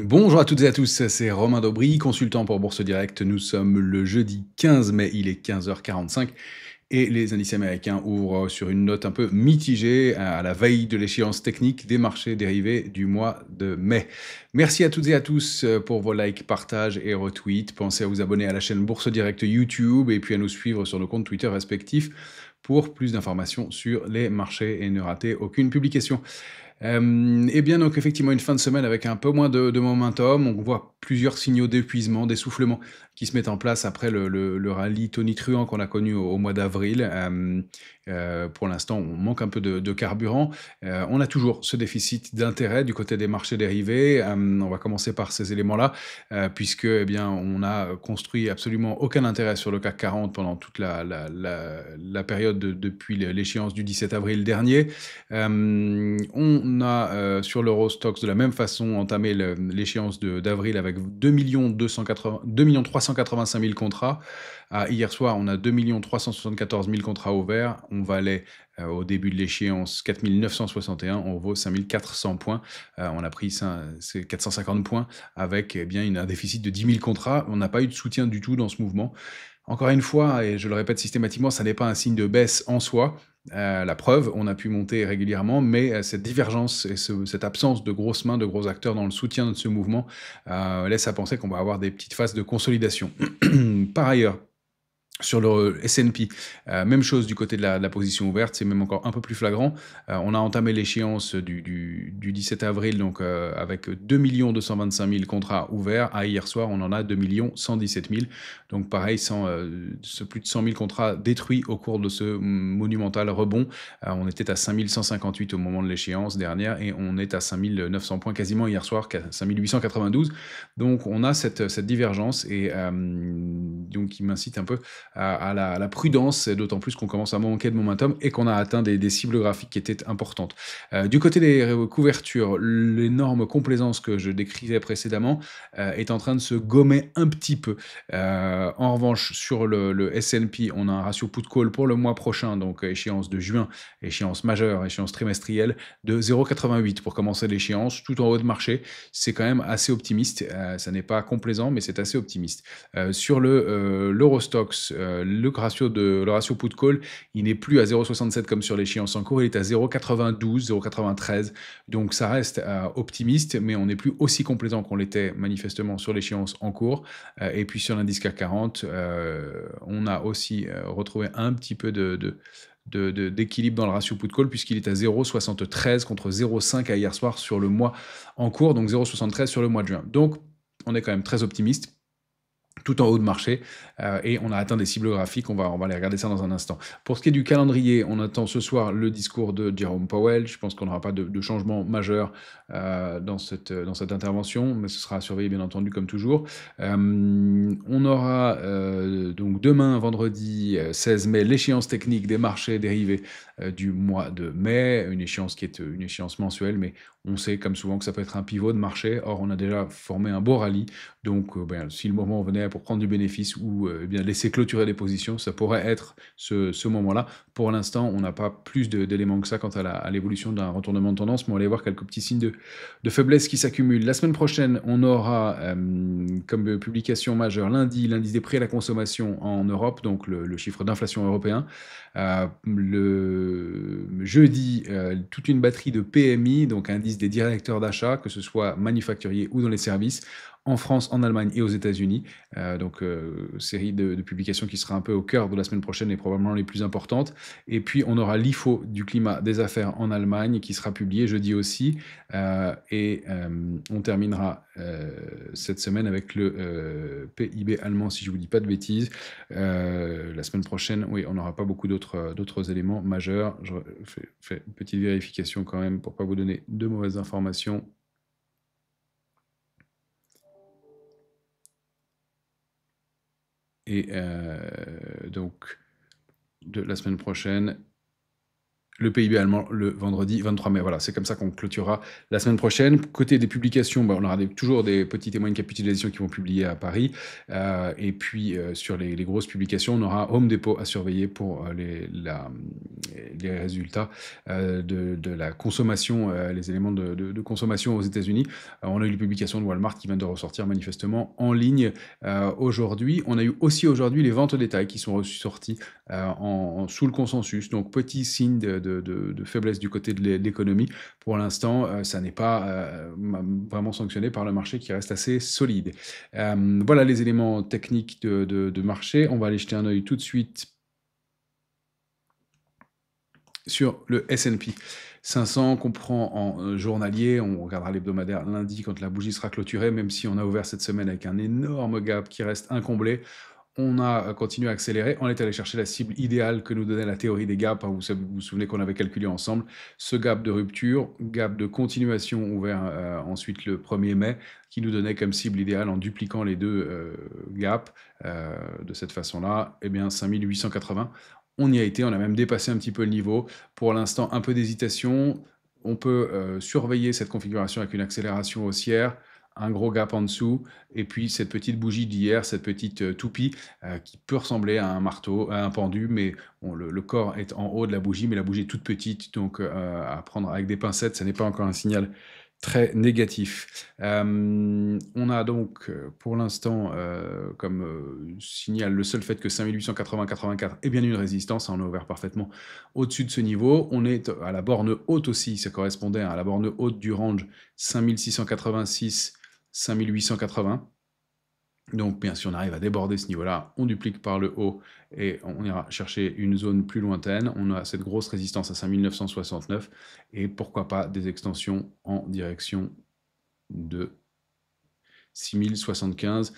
Bonjour à toutes et à tous, c'est Romain Daubry, consultant pour Bourse Direct. Nous sommes le jeudi 15 mai, il est 15h45 et les indices américains ouvrent sur une note un peu mitigée à la veille de l'échéance technique des marchés dérivés du mois de mai. Merci à toutes et à tous pour vos likes, partages et retweets. Pensez à vous abonner à la chaîne Bourse Direct YouTube et puis à nous suivre sur nos comptes Twitter respectifs pour plus d'informations sur les marchés et ne ratez aucune publication. Eh bien, donc effectivement, une fin de semaine avec un peu moins de momentum. On voit plusieurs signaux d'épuisement, d'essoufflement qui se mettent en place après le rallye tonitruant qu'on a connu au mois d'avril. Pour l'instant, on manque un peu de carburant. On a toujours ce déficit d'intérêt du côté des marchés dérivés. On va commencer par ces éléments-là, puisque, eh bien, on a construit absolument aucun intérêt sur le CAC 40 pendant toute la période depuis l'échéance du 17 avril dernier. On a sur l'Eurostoxx de la même façon entamé l'échéance d'avril avec 2 385 000 contrats. Hier soir, on a 2 374 000 contrats ouverts. On valait au début de l'échéance 4 961, on vaut 5 400 points. On a pris 450 points avec eh bien, un déficit de 10 000 contrats. On n'a pas eu de soutien du tout dans ce mouvement. Encore une fois, et je le répète systématiquement, ça n'est pas un signe de baisse en soi. La preuve, on a pu monter régulièrement, mais cette divergence et cette absence de grosses mains, de gros acteurs dans le soutien de ce mouvement laisse à penser qu'on va avoir des petites phases de consolidation. Par ailleurs, sur le S&P, même chose du côté de la position ouverte, c'est même encore un peu plus flagrant. On a entamé l'échéance du 17 avril donc, avec 2 225 000 contrats ouverts. Hier soir, on en a 2 117 000. Donc pareil, plus de 100 000 contrats détruits au cours de ce monumental rebond. On était à 5 158 au moment de l'échéance dernière et on est à 5 900 points quasiment hier soir, 5 892. Donc on a cette divergence et donc qui m'incite un peu à la prudence, d'autant plus qu'on commence à manquer de momentum et qu'on a atteint des cibles graphiques qui étaient importantes. Du côté des couvertures, l'énorme complaisance que je décrivais précédemment est en train de se gommer un petit peu. En revanche, sur le S&P, on a un ratio put-call pour le mois prochain, donc échéance de juin, échéance majeure, échéance trimestrielle, de 0,88 pour commencer l'échéance, tout en haut de marché. C'est quand même assez optimiste. Ça n'est pas complaisant, mais c'est assez optimiste. Sur l'Eurostoxx, le ratio put-call, il n'est plus à 0,67 comme sur l'échéance en cours, il est à 0,92, 0,93. Donc ça reste optimiste, mais on n'est plus aussi complaisant qu'on l'était manifestement sur l'échéance en cours. Et puis sur l'indice CAC 40, on a aussi retrouvé un petit peu d'équilibre dans le ratio put-call puisqu'il est à 0,73 contre 0,5 hier soir sur le mois en cours, donc 0,73 sur le mois de juin. Donc on est quand même très optimiste, tout en haut de marché, et on a atteint des cibles graphiques, on va aller regarder ça dans un instant. Pour ce qui est du calendrier, on attend ce soir le discours de Jerome Powell. Je pense qu'on n'aura pas de changement majeur dans cette intervention, mais ce sera à surveiller bien entendu comme toujours. On aura donc demain, vendredi 16 mai, l'échéance technique des marchés dérivés du mois de mai, une échéance qui est une échéance mensuelle, mais on sait comme souvent que ça peut être un pivot de marché. Or, on a déjà formé un beau rallye, donc si le moment venait pour prendre du bénéfice ou eh bien laisser clôturer des positions, ça pourrait être ce moment-là. Pour l'instant, on n'a pas plus d'éléments que ça quant à l'évolution d'un retournement de tendance, mais on va aller voir quelques petits signes de faiblesse qui s'accumulent. La semaine prochaine, on aura comme publication majeure lundi, l'indice des prix à la consommation en Europe, donc le chiffre d'inflation européen. Le jeudi, toute une batterie de PMI, donc indice des directeurs d'achat, que ce soit manufacturier ou dans les services, en France, en Allemagne et aux États-Unis. Donc, série de publications qui sera un peu au cœur de la semaine prochaine et probablement les plus importantes. Et puis, on aura l'IFO du climat des affaires en Allemagne qui sera publié jeudi aussi. Et on terminera cette semaine avec le PIB allemand, si je ne vous dis pas de bêtises. La semaine prochaine, oui, on n'aura pas beaucoup d'autres éléments majeurs. Je fais une petite vérification quand même pour ne pas vous donner de mauvaises informations. Et donc, de la semaine prochaine, le PIB allemand le vendredi 23 mai. Voilà, c'est comme ça qu'on clôturera la semaine prochaine. Côté des publications, on aura toujours des petits témoins de capitalisation qui vont publier à Paris. Et puis, sur les grosses publications, on aura Home Depot à surveiller pour les résultats de la consommation, les éléments de consommation aux États-Unis. On a eu les publications de Walmart qui viennent de ressortir manifestement en ligne aujourd'hui. On a eu aussi aujourd'hui les ventes au détail qui sont ressorties sous le consensus. Donc, petit signe de faiblesse du côté de l'économie. Pour l'instant, ça n'est pas vraiment sanctionné par le marché qui reste assez solide. Voilà les éléments techniques de marché. On va aller jeter un œil tout de suite sur le S&P 500 qu'on prend en journalier. On regardera l'hebdomadaire lundi quand la bougie sera clôturée, même si on a ouvert cette semaine avec un énorme gap qui reste incomblé. On a continué à accélérer. On est allé chercher la cible idéale que nous donnait la théorie des gaps. Vous vous souvenez qu'on avait calculé ensemble ce gap de rupture, gap de continuation ouvert ensuite le 1er mai, qui nous donnait comme cible idéale en dupliquant les deux gaps de cette façon-là, eh bien 5880. On y a été, on a même dépassé un petit peu le niveau. Pour l'instant, un peu d'hésitation. On peut surveiller cette configuration avec une accélération haussière, un gros gap en dessous, et puis cette petite bougie d'hier, cette petite toupie qui peut ressembler à un marteau, à un pendu, mais bon, le corps est en haut de la bougie, mais la bougie est toute petite, donc à prendre avec des pincettes, ce n'est pas encore un signal très négatif. On a donc pour l'instant comme signal le seul fait que 5880-84 est bien une résistance, on a ouvert parfaitement au-dessus de ce niveau. On est à la borne haute aussi, ça correspondait à la borne haute du range 5686-5880. Donc, bien, si on arrive à déborder ce niveau-là, on duplique par le haut et on ira chercher une zone plus lointaine. On a cette grosse résistance à 5969 et pourquoi pas des extensions en direction de 6075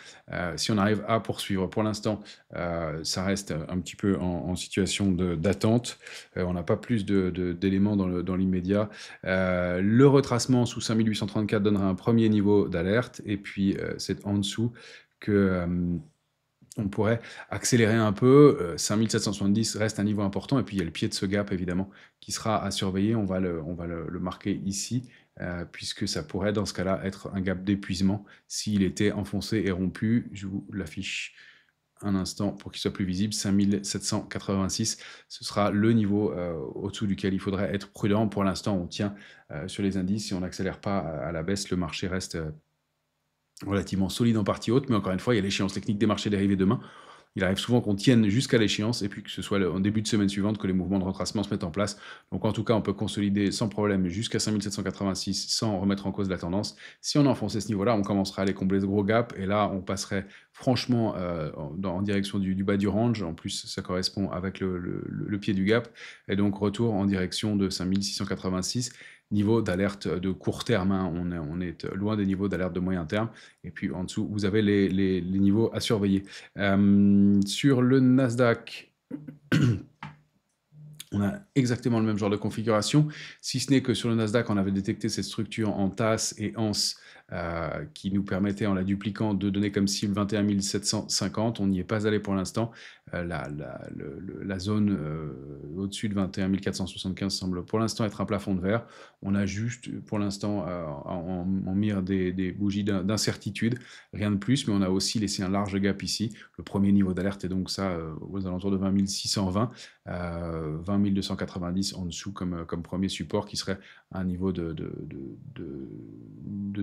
si on arrive à poursuivre. Pour l'instant, ça reste un petit peu en situation d'attente. On n'a pas plus d'éléments dans l'immédiat. Le retracement sous 5834 donnerait un premier niveau d'alerte et puis c'est en dessous que on pourrait accélérer un peu. 5770 reste un niveau important et puis il y a le pied de ce gap évidemment qui sera à surveiller. On va le marquer ici. Puisque ça pourrait dans ce cas-là être un gap d'épuisement s'il était enfoncé et rompu. Je vous l'affiche un instant pour qu'il soit plus visible. 5786, ce sera le niveau au-dessous duquel il faudrait être prudent. Pour l'instant, on tient sur les indices. Si on n'accélère pas à la baisse, le marché reste relativement solide en partie haute. Mais encore une fois, il y a l'échéance technique des marchés dérivés demain. Il arrive souvent qu'on tienne jusqu'à l'échéance et puis que ce soit en début de semaine suivante que les mouvements de retracement se mettent en place. Donc en tout cas, on peut consolider sans problème jusqu'à 5786 sans remettre en cause la tendance. Si on a enfoncé ce niveau-là, on commencera à aller combler ce gros gap et là, on passerait franchement en direction du bas du range. En plus, ça correspond avec le pied du gap et donc retour en direction de 5686. Niveau d'alerte de court terme, hein. On est loin des niveaux d'alerte de moyen terme. Et puis en dessous, vous avez les niveaux à surveiller. Sur le Nasdaq, on a exactement le même genre de configuration, si ce n'est que sur le Nasdaq, on avait détecté cette structure en tasse et anse qui nous permettait, en la dupliquant, de donner comme cible 21 750. On n'y est pas allé pour l'instant. La zone au-dessus de 21 475 semble pour l'instant être un plafond de verre. On a juste, pour l'instant, en mire des bougies d'incertitude, rien de plus, mais on a aussi laissé un large gap ici. Le premier niveau d'alerte est donc ça, aux alentours de 20 620, 20 290 en dessous comme premier support, qui serait un niveau de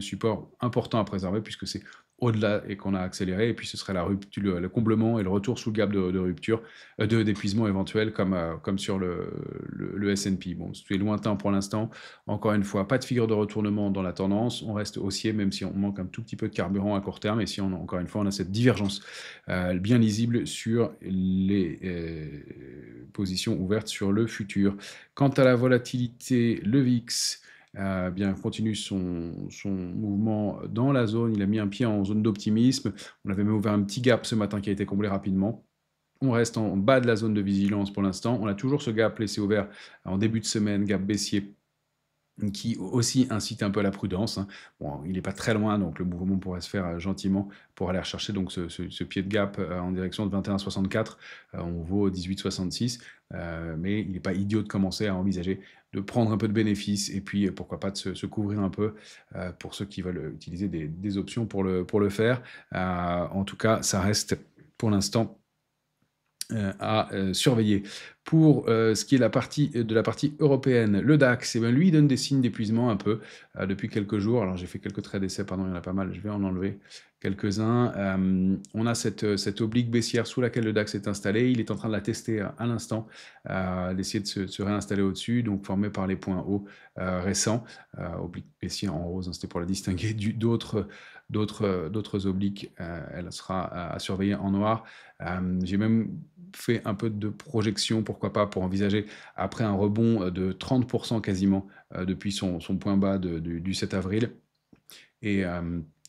support important à préserver, puisque c'est au-delà et qu'on a accéléré, et puis ce serait la rupture, le comblement et le retour sous le gap de rupture, d'épuisement éventuel, comme sur le S&P. Bon, c'est lointain pour l'instant. Encore une fois, pas de figure de retournement dans la tendance. On reste haussier, même si on manque un tout petit peu de carburant à court terme, et si encore une fois, on a cette divergence bien lisible sur les positions ouvertes sur le futur. Quant à la volatilité, le VIX bien, continue son mouvement dans la zone. Il a mis un pied en zone d'optimisme. On avait même ouvert un petit gap ce matin qui a été comblé rapidement. On reste en bas de la zone de vigilance pour l'instant. On a toujours ce gap laissé ouvert en début de semaine, gap baissier qui aussi incite un peu à la prudence, hein. Bon, il n'est pas très loin, donc le mouvement pourrait se faire, gentiment pour aller rechercher donc ce pied de gap, en direction de 21,64. On vaut 18,66, mais il n'est pas idiot de commencer à envisager de prendre un peu de bénéfices et puis, pourquoi pas de se couvrir un peu, pour ceux qui veulent, utiliser des options pour le faire. En tout cas, ça reste pour l'instant à surveiller. Pour ce qui est de la partie européenne, le DAX, eh ben, lui, il donne des signes d'épuisement un peu depuis quelques jours. Alors j'ai fait quelques traits d'essai, pardon, il y en a pas mal, je vais en enlever quelques-uns. On a cette oblique baissière sous laquelle le DAX est installé. Il est en train de la tester à l'instant, d'essayer de se réinstaller au-dessus, donc formé par les points hauts récents. Oblique baissière en rose, hein, c'était pour la distinguer d'autres obliques. Elle sera à surveiller en noir. J'ai même fait un peu de projection, pourquoi pas, pour envisager, après un rebond de 30% quasiment depuis son point bas du 7 avril. Et,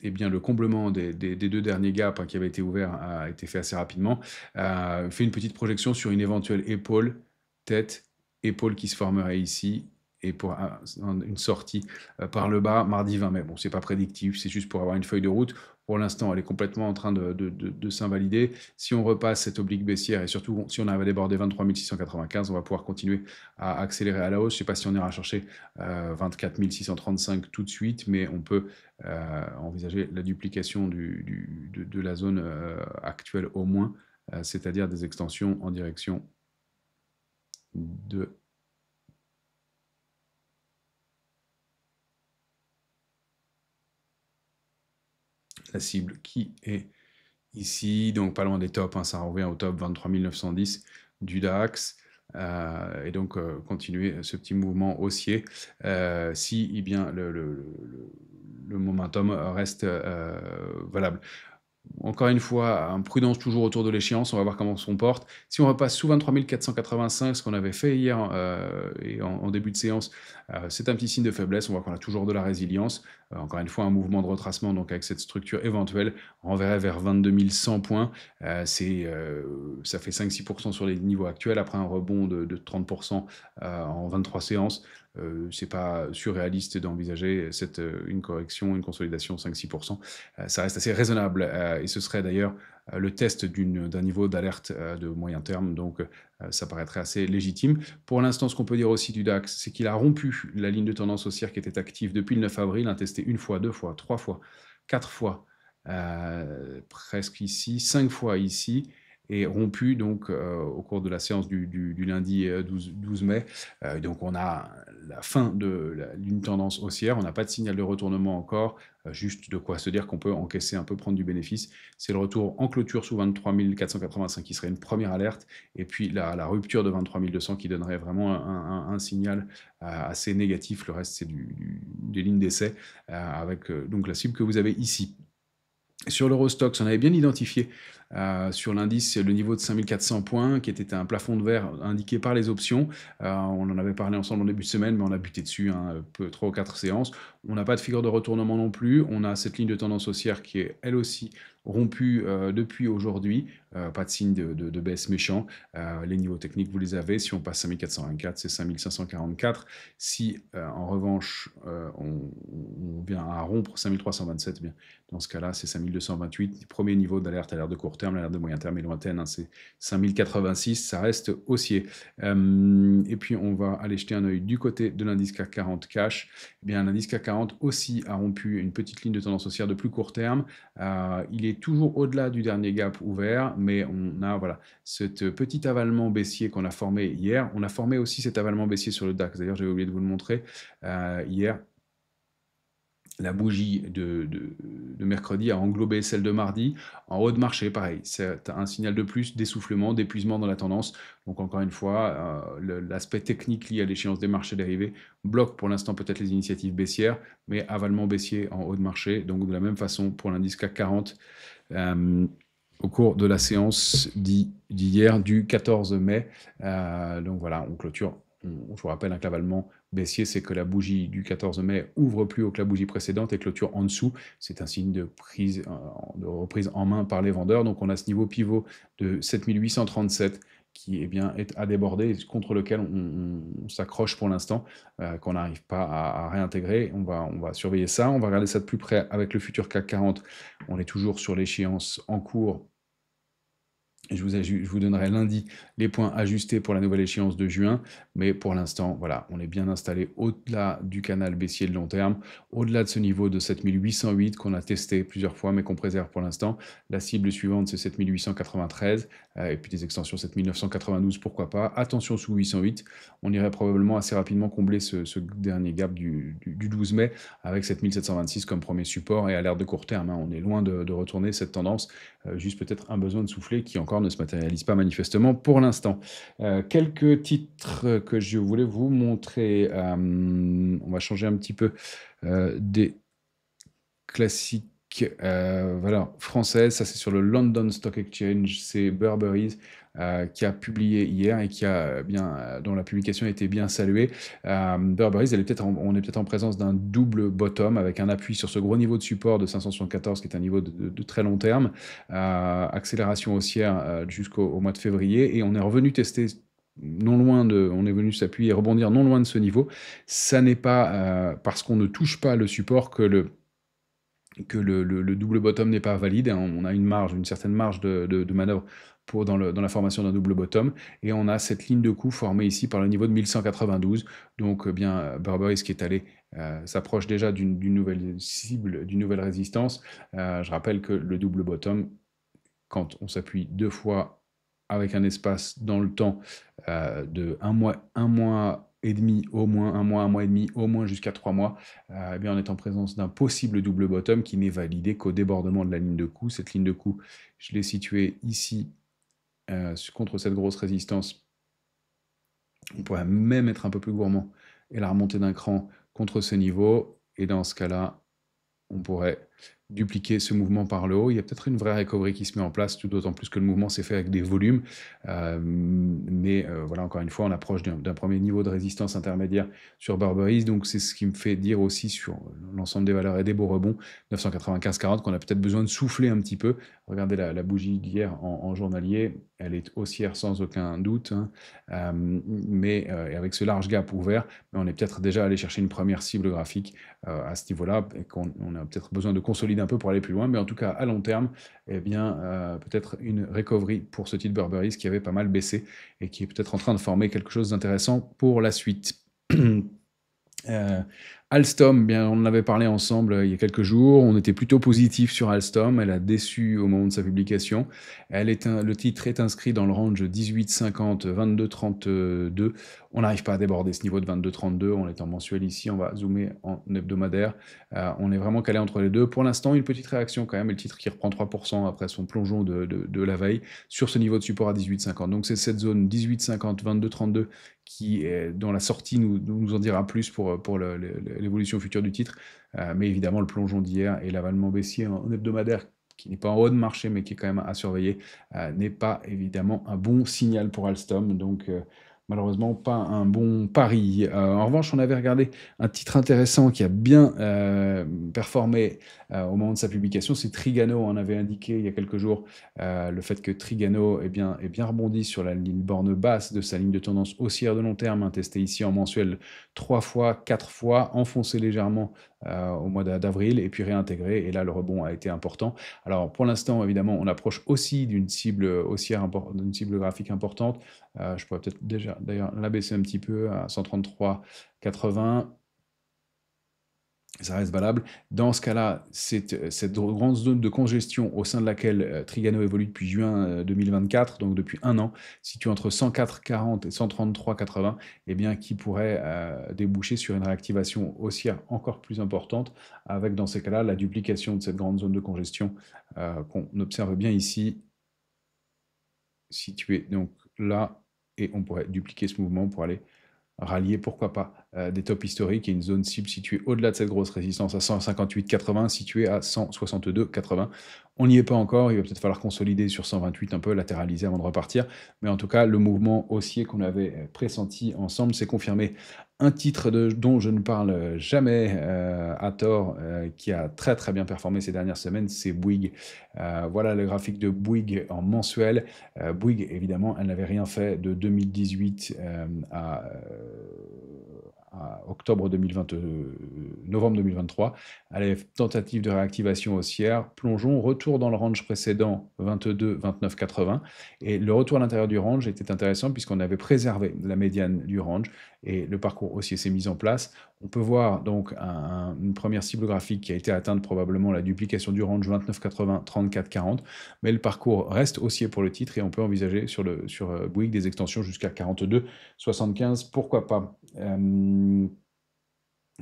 eh bien, le comblement des deux derniers gaps, hein, qui avaient été ouverts a été fait assez rapidement. Fait une petite projection sur une éventuelle épaule, tête, épaule qui se formerait ici, et pour une sortie par le bas mardi 20 mai. Bon, c'est pas prédictif, c'est juste pour avoir une feuille de route. Pour l'instant, elle est complètement en train de s'invalider. Si on repasse cette oblique baissière et surtout si on arrive à déborder 23 695, on va pouvoir continuer à accélérer à la hausse. Je ne sais pas si on ira chercher 24 635 tout de suite, mais on peut envisager la duplication de la zone actuelle au moins, c'est-à-dire des extensions en direction de la cible qui est ici, donc pas loin des tops, hein, ça revient au top 23 910 du DAX. Et donc continuer ce petit mouvement haussier si eh bien, le momentum reste valable. Encore une fois, prudence toujours autour de l'échéance, on va voir comment on se comporte. Si on repasse sous 23 485, ce qu'on avait fait hier et en début de séance, c'est un petit signe de faiblesse, on voit qu'on a toujours de la résilience. Encore une fois, un mouvement de retracement, donc avec cette structure éventuelle, on renverrait vers 22 100 points. Ça fait 5-6% sur les niveaux actuels, après un rebond de 30% en 23 séances. C'est pas surréaliste d'envisager une correction, une consolidation 5-6%. Ça reste assez raisonnable et ce serait d'ailleurs le test d'un niveau d'alerte de moyen terme, donc ça paraîtrait assez légitime. Pour l'instant, ce qu'on peut dire aussi du DAX, c'est qu'il a rompu la ligne de tendance haussière qui était active depuis le 9 avril, a testé une fois, deux fois, trois fois, quatre fois, presque ici, 5 fois ici, et rompu donc au cours de la séance du lundi 12 mai. Donc on a la fin d'une tendance haussière, on n'a pas de signal de retournement encore, juste de quoi se dire qu'on peut encaisser un peu, prendre du bénéfice. C'est le retour en clôture sous 23 485 qui serait une première alerte, et puis la rupture de 23 200 qui donnerait vraiment un signal assez négatif. Le reste, c'est des lignes d'essai avec donc la cible que vous avez ici. Sur l'Eurostoxx, on avait bien identifié sur l'indice le niveau de 5400 points, qui était un plafond de verre indiqué par les options. On en avait parlé ensemble en début de semaine, mais on a buté dessus, hein, 3 ou 4 séances. On n'a pas de figure de retournement non plus. On a cette ligne de tendance haussière qui est elle aussi rompue depuis aujourd'hui. Pas de signe de baisse méchant. Les niveaux techniques, vous les avez. Si on passe 5424, c'est 5544. Si en revanche on vient à rompre 5327, eh bien, dans ce cas-là, c'est 5228. Premier niveau d'alerte à l'ère de court terme, l'alerte de moyen terme est lointaine, hein, c'est 5086, ça reste haussier. Et puis on va aller jeter un œil du côté de l'indice CAC 40 cash. Eh bien, l'indice CAC 40 aussi a rompu une petite ligne de tendance haussière de plus court terme. Il est toujours au-delà du dernier gap ouvert, mais on a voilà, ce petit avalement baissier qu'on a formé hier. On a formé aussi cet avalement baissier sur le DAX. D'ailleurs, j'avais oublié de vous le montrer hier. La bougie de mercredi a englobé celle de mardi. En haut de marché, pareil, c'est un signal de plus d'essoufflement, d'épuisement dans la tendance. Donc encore une fois, l'aspect technique lié à l'échéance des marchés dérivés bloque pour l'instant peut-être les initiatives baissières, mais avalement baissier en haut de marché. Donc de la même façon pour l'indice CAC 40 au cours de la séance d'hier du 14 mai. Donc voilà, on clôture. Je vous rappelle, un clavalement baissier, c'est que la bougie du 14 mai ouvre plus haut que la bougie précédente et clôture en dessous. C'est un signe de reprise en main par les vendeurs. Donc on a ce niveau pivot de 7837 qui est à déborder, contre lequel on s'accroche pour l'instant, qu'on n'arrive pas à réintégrer. On va surveiller ça, on va regarder ça de plus près avec le futur CAC 40. On est toujours sur l'échéance en cours. Je vous donnerai lundi les points ajustés pour la nouvelle échéance de juin, mais pour l'instant, voilà, on est bien installé au-delà du canal baissier de long terme, au-delà de ce niveau de 7808 qu'on a testé plusieurs fois, mais qu'on préserve pour l'instant. La cible suivante, c'est 7893, et puis des extensions 7992, pourquoi pas. Attention sous 808, on irait probablement assez rapidement combler ce dernier gap du 12 mai, avec 7726 comme premier support, et à l'ère de court terme, hein, on est loin de retourner cette tendance, juste peut-être un besoin de souffler qui encore ne se matérialise pas manifestement pour l'instant. Quelques titres que je voulais vous montrer. On va changer un petit peu des classiques voilà, françaises. Ça, c'est sur le London Stock Exchange. C'est Burberry qui a publié hier et dont la publication a été bien saluée. Burberry, on est peut-être en présence d'un double bottom avec un appui sur ce gros niveau de support de 574 qui est un niveau de très long terme, accélération haussière jusqu'au mois de février, et on est revenu tester on est venu s'appuyer et rebondir non loin de ce niveau. Ça n'est pas parce qu'on ne touche pas le support que le double bottom n'est pas valide. On a une certaine marge de manœuvre dans la formation d'un double bottom, et on a cette ligne de coup formée ici par le niveau de 1192. Donc Burberry, qui est allé s'approche déjà d'une nouvelle cible, d'une nouvelle résistance. Je rappelle que le double bottom, quand on s'appuie deux fois avec un espace dans le temps de un mois et demi, au moins un mois et demi, au moins jusqu'à 3 mois, eh bien on est en présence d'un possible double bottom qui n'est validé qu'au débordement de la ligne de coup. Cette ligne de coup, je l'ai située ici contre cette grosse résistance. On pourrait même être un peu plus gourmand et la remonter d'un cran contre ce niveau, et dans ce cas-là, on pourrait dupliquer ce mouvement par le haut. Il y a peut-être une vraie recovery qui se met en place, tout d'autant plus que le mouvement s'est fait avec des volumes. Mais voilà, encore une fois, on approche d'un premier niveau de résistance intermédiaire sur Burberry. Donc c'est ce qui me fait dire aussi sur l'ensemble des valeurs et des beaux rebonds, 995,40, qu'on a peut-être besoin de souffler un petit peu. Regardez la bougie d'hier en journalier, elle est haussière sans aucun doute, hein. Mais avec ce large gap ouvert, mais on est peut-être déjà allé chercher une première cible graphique à ce niveau-là, et qu'on a peut-être besoin de consolider un peu pour aller plus loin, mais en tout cas à long terme, eh bien peut-être une recovery pour ce titre Burberry qui avait pas mal baissé et qui est peut-être en train de former quelque chose d'intéressant pour la suite. Alstom, bien, on en avait parlé ensemble il y a quelques jours. On était plutôt positif sur Alstom. Elle a déçu au moment de sa publication. Le titre est inscrit dans le range 18,50, 22,32. On n'arrive pas à déborder ce niveau de 22,32. On est en mensuel ici. On va zoomer en hebdomadaire. On est vraiment calé entre les deux. Pour l'instant, une petite réaction quand même. Et le titre qui reprend 3% après son plongeon de la veille sur ce niveau de support à 18,50. Donc c'est cette zone 18,50, 22,32 dont la sortie nous en dira plus pour l'évolution future du titre. Mais évidemment, le plongeon d'hier et l'avalement baissier en hebdomadaire, qui n'est pas en haut de marché, mais qui est quand même à surveiller, n'est pas évidemment un bon signal pour Alstom. Donc, malheureusement, pas un bon pari. En revanche, on avait regardé un titre intéressant qui a bien performé au moment de sa publication. C'est Trigano. On avait indiqué il y a quelques jours le fait que Trigano est bien rebondi sur la ligne borne basse de sa ligne de tendance haussière de long terme, hein, testée ici en mensuel 3 fois, 4 fois, enfoncé légèrement au mois d'avril, et puis réintégré, et là le rebond a été important. Alors pour l'instant, évidemment, on approche aussi d'une cible haussière, d'une cible graphique importante. Je pourrais peut-être déjà d'ailleurs l'abaisser un petit peu à 133,80. Ça reste valable. Dans ce cas-là, cette grande zone de congestion au sein de laquelle Trigano évolue depuis juin 2024, donc depuis un an, située entre 104,40 et 133,80, eh bien, qui pourrait déboucher sur une réactivation haussière encore plus importante, avec dans ces cas-là la duplication de cette grande zone de congestion qu'on observe bien ici, située donc là, et on pourrait dupliquer ce mouvement pour aller rallier, pourquoi pas, des tops historiques et une zone cible située au-delà de cette grosse résistance à 158,80, située à 162,80. On n'y est pas encore, il va peut-être falloir consolider sur 128 un peu, latéraliser avant de repartir. Mais en tout cas, le mouvement haussier qu'on avait pressenti ensemble s'est confirmé. Un titre dont je ne parle jamais à tort, qui a très très bien performé ces dernières semaines, c'est Bouygues. Voilà le graphique de Bouygues en mensuel. Bouygues, évidemment, elle n'avait rien fait de 2018 à octobre 2020, novembre 2023. Allez, tentative de réactivation haussière, plongeon, retour dans le range précédent 22, 29, 80. Et le retour à l'intérieur du range était intéressant puisqu'on avait préservé la médiane du range et le parcours haussier s'est mis en place. On peut voir donc une première cible graphique qui a été atteinte, probablement la duplication du range 29, 80, 34, 40. Mais le parcours reste haussier pour le titre et on peut envisager sur Bouygues des extensions jusqu'à 42, 75, pourquoi pas.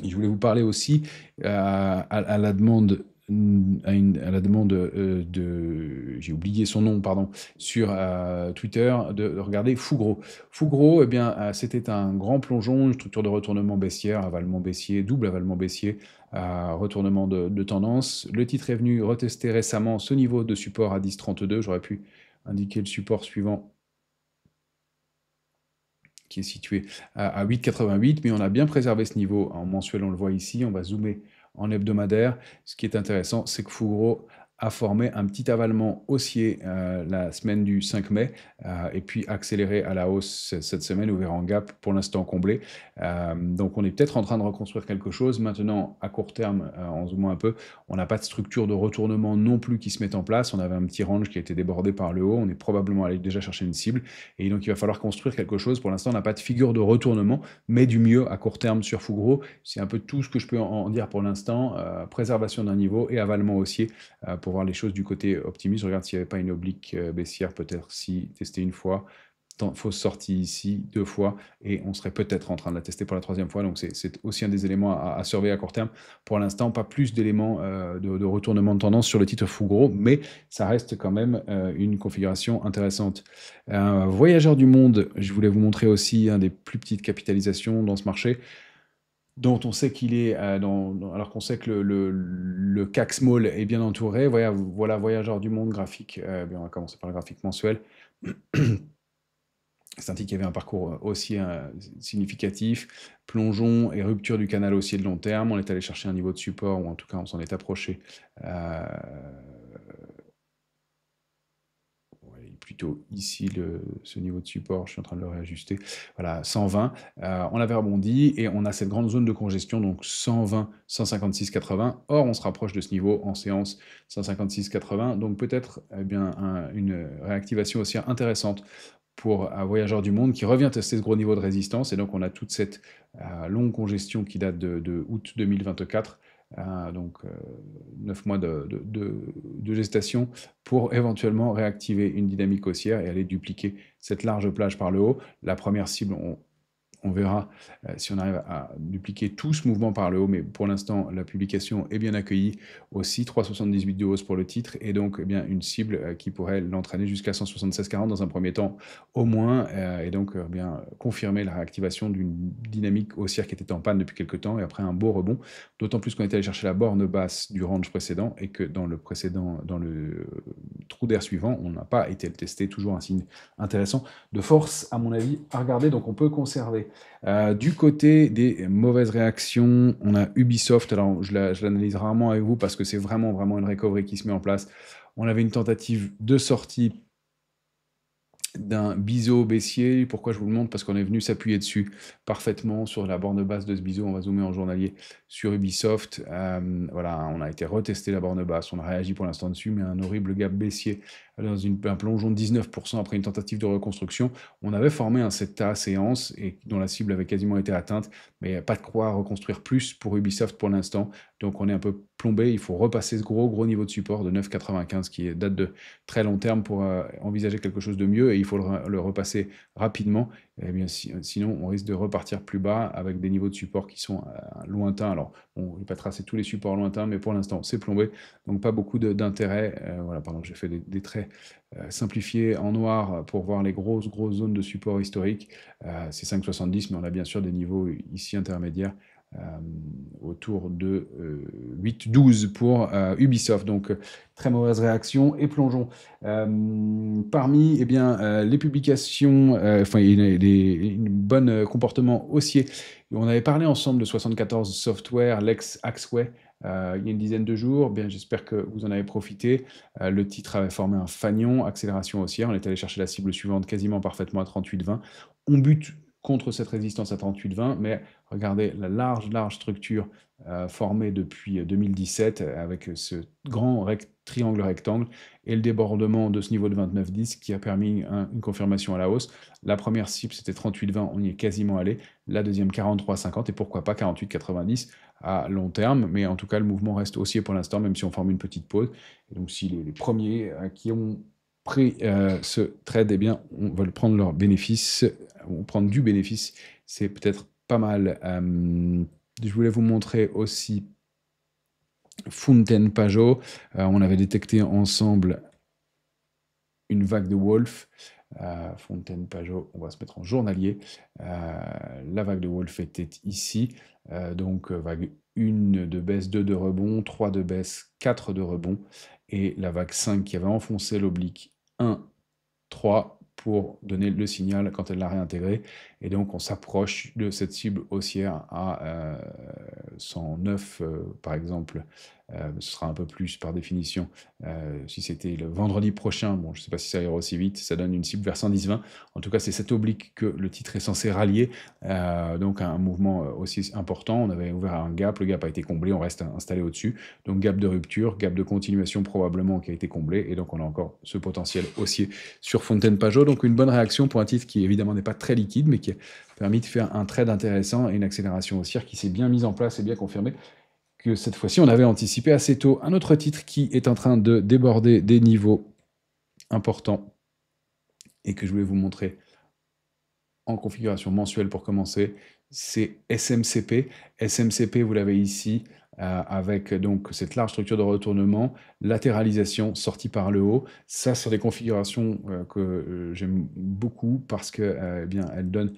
Je voulais vous parler aussi à la demande à la demande j'ai oublié son nom, pardon, sur Twitter, de regarder Fugro. Fugro, eh bien, c'était un grand plongeon, une structure de retournement baissière, avalement baissier, double avalement baissier, retournement de tendance. Le titre est venu retester récemment ce niveau de support à 10,32. J'aurais pu indiquer le support suivant qui est situé à 8,88, mais on a bien préservé ce niveau en mensuel, on le voit ici, on va zoomer en hebdomadaire. Ce qui est intéressant, c'est que Fugro a formé un petit avalement haussier la semaine du 5 mai, et puis accéléré à la hausse cette semaine, ouvert en gap, pour l'instant comblé. Donc on est peut-être en train de reconstruire quelque chose. Maintenant, à court terme, en zoomant un peu, on n'a pas de structure de retournement non plus qui se met en place. On avait un petit range qui a été débordé par le haut, on est probablement allé déjà chercher une cible, et donc il va falloir construire quelque chose. Pour l'instant, on n'a pas de figure de retournement, mais du mieux à court terme sur Fugro. C'est un peu tout ce que je peux en dire pour l'instant. Préservation d'un niveau et avalement haussier pour voir les choses du côté optimiste. Je regarde s'il n'y avait pas une oblique baissière, peut-être si, tester une fois. Fausse sortie ici, 2 fois, et on serait peut-être en train de la tester pour la 3e fois. Donc c'est aussi un des éléments à surveiller à court terme. Pour l'instant, pas plus d'éléments de retournement de tendance sur le titre Fugro, mais ça reste quand même une configuration intéressante. Voyageurs du monde, je voulais vous montrer aussi des plus petites capitalisations dans ce marché, dont on sait qu'il est, alors qu'on sait que le CAC Small est bien entouré. Voilà Voyageurs du monde graphique. On va commencer par le graphique mensuel. C'est un titre qui avait un parcours haussier significatif, plongeon et rupture du canal haussier de long terme. On est allé chercher un niveau de support, ou en tout cas on s'en est approché. Plutôt ici ce niveau de support, je suis en train de le réajuster, voilà, 120, on avait rebondi et on a cette grande zone de congestion, donc 120, 156, 80, or on se rapproche de ce niveau en séance 156, 80, donc peut-être une réactivation aussi intéressante pour un voyageur du monde qui revient tester ce gros niveau de résistance, et donc on a toute cette longue congestion qui date de août 2024, donc 9 mois de gestation pour éventuellement réactiver une dynamique haussière et aller dupliquer cette large plage par le haut. La première cible, on verra si on arrive à dupliquer tout ce mouvement par le haut, mais pour l'instant, la publication est bien accueillie aussi. 3,78 de hausse pour le titre, et donc une cible qui pourrait l'entraîner jusqu'à 176,40 dans un premier temps au moins, et donc confirmer la réactivation d'une dynamique haussière qui était en panne depuis quelques temps, et après un beau rebond, d'autant plus qu'on est allé chercher la borne basse du range précédent, et que dans le trou d'air suivant, on n'a pas été le tester, toujours un signe intéressant de force, à mon avis, à regarder, donc on peut conserver. Du côté des mauvaises réactions, on a Ubisoft. Alors je l'analyse rarement avec vous parce que c'est vraiment une recovery qui se met en place. On avait une tentative de sortie d'un biseau baissier. Pourquoi je vous le montre? Parce qu'on est venu s'appuyer dessus parfaitement sur la borne basse de ce biseau. On va zoomer en journalier sur Ubisoft. Voilà, on a été retester la borne basse, on a réagi pour l'instant dessus, mais un horrible gap baissier dans un plongeon de 19% après une tentative de reconstruction. On avait formé un CETA séance et dont la cible avait quasiment été atteinte, mais pas de quoi reconstruire plus pour Ubisoft pour l'instant. Donc on est un peu plombé. Il faut repasser ce gros niveau de support de 9,95 qui date de très long terme pour envisager quelque chose de mieux, et il faut le repasser rapidement. Eh bien, sinon, on risque de repartir plus bas avec des niveaux de support qui sont lointains. Alors, on ne va pas tracer tous les supports lointains, mais pour l'instant, c'est plombé. Donc, pas beaucoup d'intérêt. Voilà, pardon, j'ai fait des traits simplifiés en noir pour voir les grosses zones de support historiques. C'est 5,70, mais on a bien sûr des niveaux ici intermédiaires autour de 8-12 pour Ubisoft. Donc, très mauvaise réaction. Et plongeons parmi les publications, enfin, une bonne comportement haussier. On avait parlé ensemble de 74 Software, l'ex-Axway, il y a une dizaine de jours. Bien, j'espère que vous en avez profité. Le titre avait formé un fanion, accélération haussière. On est allé chercher la cible suivante quasiment parfaitement à 38,20. On bute contre cette résistance à 38,20, mais regardez la large structure formée depuis 2017 avec ce grand triangle rectangle et le débordement de ce niveau de 29,10 qui a permis une confirmation à la hausse. La première cible, c'était 38,20, on y est quasiment allé. La deuxième, 43,50 et pourquoi pas 48,90 à long terme. Mais en tout cas, le mouvement reste haussier pour l'instant, même si on forme une petite pause. Et donc, si les premiers qui ont pris ce trade, eh bien, on va prendre leur bénéfice, ou prendre du bénéfice, c'est peut-être pas mal. Je voulais vous montrer aussi Fountaine Pajot. On avait détecté ensemble une vague de Wolf. Fountaine Pajot, on va se mettre en journalier. La vague de Wolf était ici. Donc vague 1 de baisse, 2 de rebond, 3 de baisse, 4 de rebond. Et la vague 5 qui avait enfoncé l'oblique 1, 3 pour donner le signal quand elle l'a réintégré. Et donc on s'approche de cette cible haussière à 109 par exemple. Ce sera un peu plus par définition. Si c'était le vendredi prochain, bon, je ne sais pas si ça ira aussi vite, ça donne une cible vers 110,20. En tout cas, c'est cette oblique que le titre est censé rallier. Donc un mouvement aussi important. On avait ouvert un gap, le gap a été comblé, on reste installé au-dessus. Donc gap de rupture, gap de continuation probablement qui a été comblé. Et donc on a encore ce potentiel haussier sur Fountaine Pajot. Donc une bonne réaction pour un titre qui évidemment n'est pas très liquide, mais qui a permis de faire un trade intéressant et une accélération haussière qui s'est bien mise en place et bien confirmée, que cette fois-ci on avait anticipé assez tôt. Un autre titre qui est en train de déborder des niveaux importants et que je voulais vous montrer en configuration mensuelle pour commencer, c'est SMCP. SMCP, vous l'avez ici, avec donc cette large structure de retournement, latéralisation sortie par le haut. Ça, c'est des configurations que j'aime beaucoup parce que eh bien, elles donnent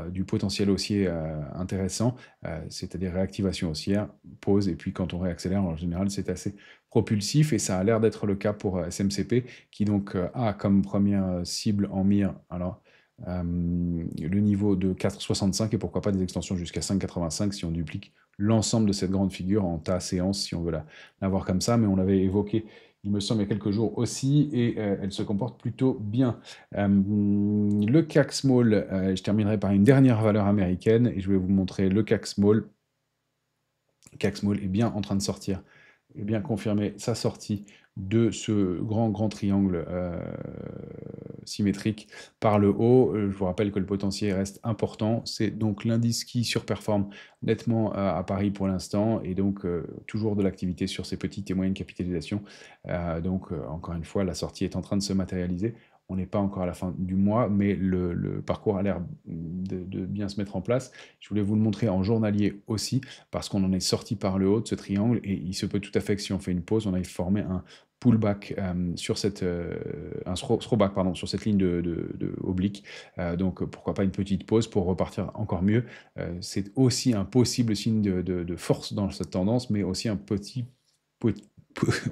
du potentiel haussier intéressant, c'est-à-dire réactivation haussière, pause, et puis quand on réaccélère, en général, c'est assez propulsif, et ça a l'air d'être le cas pour SMCP, qui donc a comme première cible en mire, alors, le niveau de 4,65 et pourquoi pas des extensions jusqu'à 5,85 si on duplique l'ensemble de cette grande figure en tas séance, si on veut la voir comme ça, mais on l'avait évoqué, il me semble, il y a quelques jours aussi, et elle se comporte plutôt bien. Le CAC Small, je terminerai par une dernière valeur américaine, et je vais vous montrer le CAC Small. Le CAC Small est bien en train de sortir, et bien confirmer sa sortie de ce grand triangle symétrique par le haut. Je vous rappelle que le potentiel reste important. C'est donc l'indice qui surperforme nettement à Paris pour l'instant, et donc toujours de l'activité sur ces petites et moyennes capitalisations. Donc encore une fois, la sortie est en train de se matérialiser. On n'est pas encore à la fin du mois, mais le parcours a l'air de bien se mettre en place. Je voulais vous le montrer en journalier aussi, parce qu'on en est sorti par le haut de ce triangle, et il se peut tout à fait que si on fait une pause, on aille former un pullback sur cette un throwback pardon, sur cette ligne de oblique. Donc pourquoi pas une petite pause pour repartir encore mieux. C'est aussi un possible signe de force dans cette tendance, mais aussi un petit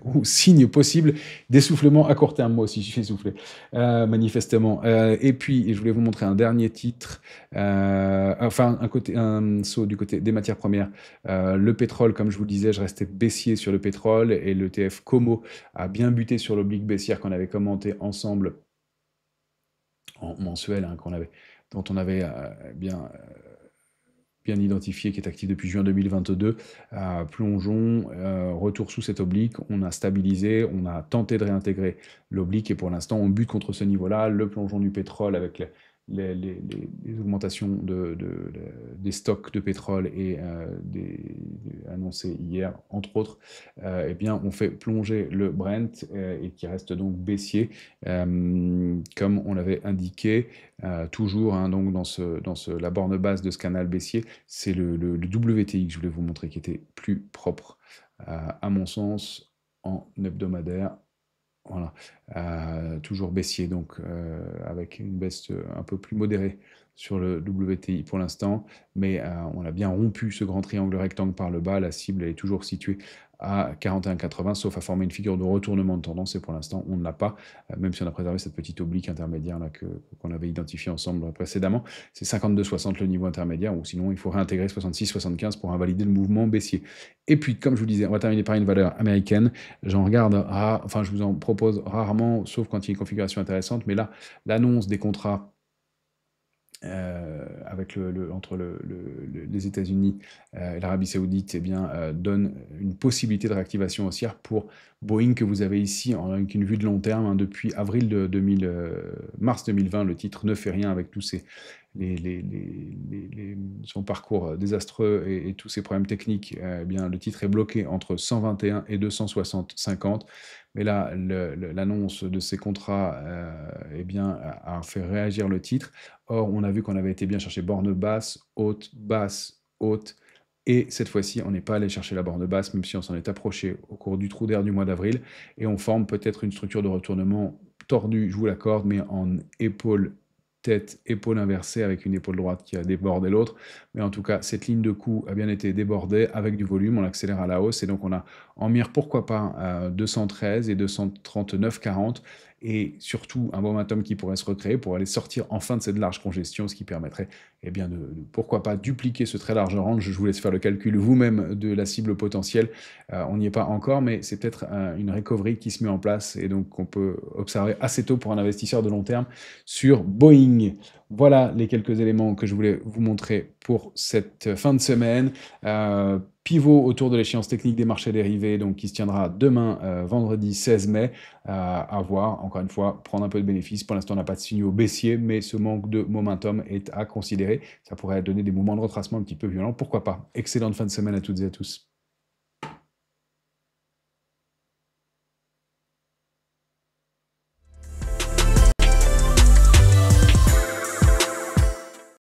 ou signe possible d'essoufflement à court terme. Moi aussi, je suis essoufflé, manifestement. Et puis, je voulais vous montrer un dernier titre, enfin, un saut du côté des matières premières. Le pétrole, comme je vous le disais, je restais baissier sur le pétrole, et l'ETF Como a bien buté sur l'oblique baissière qu'on avait commenté ensemble en mensuel, hein, dont on avait bien identifié, qui est actif depuis juin 2022. Plongeon, retour sous cette oblique, on a stabilisé, on a tenté de réintégrer l'oblique, et pour l'instant on bute contre ce niveau-là. Le plongeon du pétrole avec les augmentations des stocks de pétrole et annoncées hier, entre autres, eh bien, on fait plonger le Brent, et qui reste donc baissier, comme on l'avait indiqué. Toujours hein, donc la borne basse de ce canal baissier, c'est le WTI que je voulais vous montrer, qui était plus propre, à mon sens, en hebdomadaire. Voilà, toujours baissier, donc avec une baisse un peu plus modérée sur le WTI pour l'instant, mais on a bien rompu ce grand triangle rectangle par le bas. La cible elle est toujours située à 41,80, sauf à former une figure de retournement de tendance, et pour l'instant, on ne l'a pas, même si on a préservé cette petite oblique intermédiaire là qu'on avait identifiée ensemble précédemment. C'est 52,60 le niveau intermédiaire, ou sinon, il faut réintégrer 66,75 pour invalider le mouvement baissier. Et puis, comme je vous disais, on va terminer par une valeur américaine. J'en regarde, enfin, je vous en propose rarement, sauf quand il y a une configuration intéressante, mais là, l'annonce des contrats avec entre les États-Unis et l'Arabie Saoudite, eh bien, donne une possibilité de réactivation haussière pour Boeing que vous avez ici avec une vue de long terme, hein, depuis avril mars 2020. Le titre ne fait rien avec tous son parcours désastreux et tous ses problèmes techniques. Eh bien, le titre est bloqué entre 121 et 260,50. Mais là, l'annonce de ces contrats eh bien, a fait réagir le titre. Or, on a vu qu'on avait été bien chercher borne basse, haute, et cette fois-ci, on n'est pas allé chercher la borne basse, même si on s'en est approché au cours du trou d'air du mois d'avril, et on forme peut-être une structure de retournement tordue, je vous l'accorde, mais en épaule tête, épaule inversée, avec une épaule droite qui a débordé l'autre. Mais en tout cas, cette ligne de coup a bien été débordée avec du volume, on l'accélère à la hausse, et donc on a en mire, pourquoi pas, 213 et 239,40, et surtout un momentum qui pourrait se recréer pour aller sortir enfin de cette large congestion, ce qui permettrait, eh bien, pourquoi pas, dupliquer ce très large range. Je vous laisse faire le calcul vous-même de la cible potentielle. On n'y est pas encore, mais c'est peut-être une recovery qui se met en place, et donc on peut observer assez tôt pour un investisseur de long terme sur Boeing. Voilà les quelques éléments que je voulais vous montrer pour cette fin de semaine. Pivot autour de l'échéance technique des marchés dérivés, donc qui se tiendra demain, vendredi 16 mai. À voir, encore une fois, prendre un peu de bénéfices. Pour l'instant, on n'a pas de signaux baissiers, mais ce manque de momentum est à considérer. Ça pourrait donner des mouvements de retracement un petit peu violents. Pourquoi pas? Excellente fin de semaine à toutes et à tous.